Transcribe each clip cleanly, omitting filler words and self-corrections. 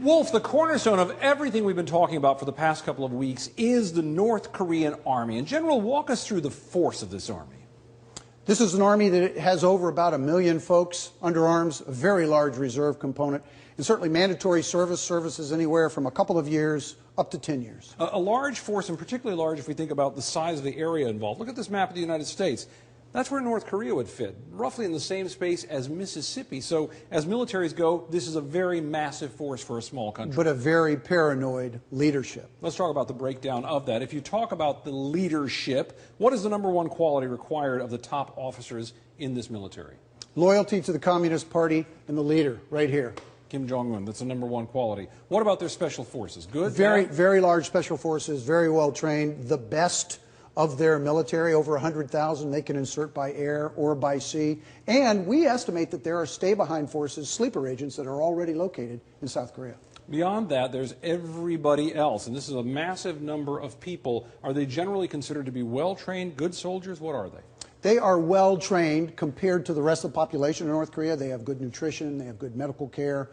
Wolf, the cornerstone of everything we've been talking about for the past couple of weeks is the North Korean Army. And General, walk us through the force of this army. This is an army that has over about 1 million folks under arms, a very large reserve component, and certainly mandatory services anywhere from a couple of years up to 10 years. A large force, and particularly large if we think about the size of the area involved. Look at this map of the United States. That's where North Korea would fit, roughly in the same space as Mississippi. So as militaries go, this is a very massive force for a small country. But a very paranoid leadership. Let's talk about the breakdown of that. If you talk about the leadership, what is the #1 quality required of the top officers in this military? Loyalty to the Communist Party and the leader, right here. Kim Jong-un, that's the #1 quality. What about their special forces? Good? Very large special forces, very well trained, the best of their military, over 100,000 they can insert by air or by sea. And we estimate that there are stay-behind forces, sleeper agents, that are already located in South Korea. Beyond that, there's everybody else, and this is a massive number of people. Are they generally considered to be well-trained, good soldiers? What are they? They are well-trained compared to the rest of the population in North Korea. They have good nutrition, they have good medical care.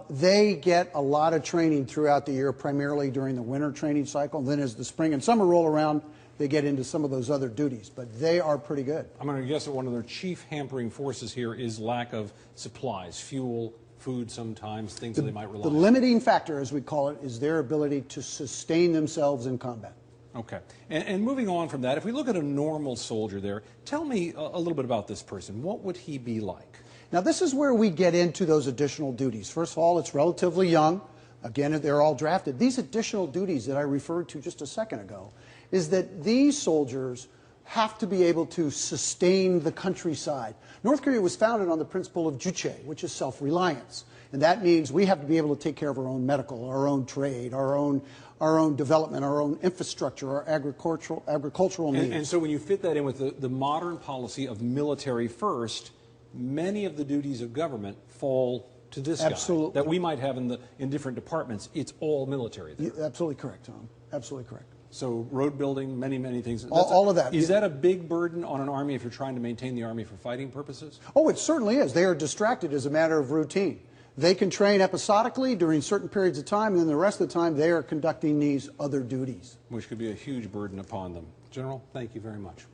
They get a lot of training throughout the year, primarily during the winter training cycle. And then as the spring and summer roll around, they get into some of those other duties, but they are pretty good. I'm going to guess that one of their chief hampering forces here is lack of supplies, fuel, food sometimes, things that they might rely on. The limiting factor, as we call it, is their ability to sustain themselves in combat. Okay. And moving on from that, if we look at a normal soldier there, tell me a little bit about this person. What would he be like? Now, this is where we get into those additional duties. First of all, it's relatively young. Again, they're all drafted. These additional duties that I referred to just a second ago is that these soldiers have to be able to sustain the countryside. North Korea was founded on the principle of juche, which is self-reliance. And that means we have to be able to take care of our own medical, our own trade, our own development, our own infrastructure, our agricultural needs. And so when you fit that in with the modern policy of military first, many of the duties of government fall to this guy that we might have in different departments. It's all military there. Absolutely correct, Tom. Absolutely correct. So road building, many things. All of that. Is that a big burden on an army if you're trying to maintain the army for fighting purposes? Oh, it certainly is. They are distracted as a matter of routine. They can train episodically during certain periods of time, and then the rest of the time they are conducting these other duties. Which could be a huge burden upon them. General, thank you very much.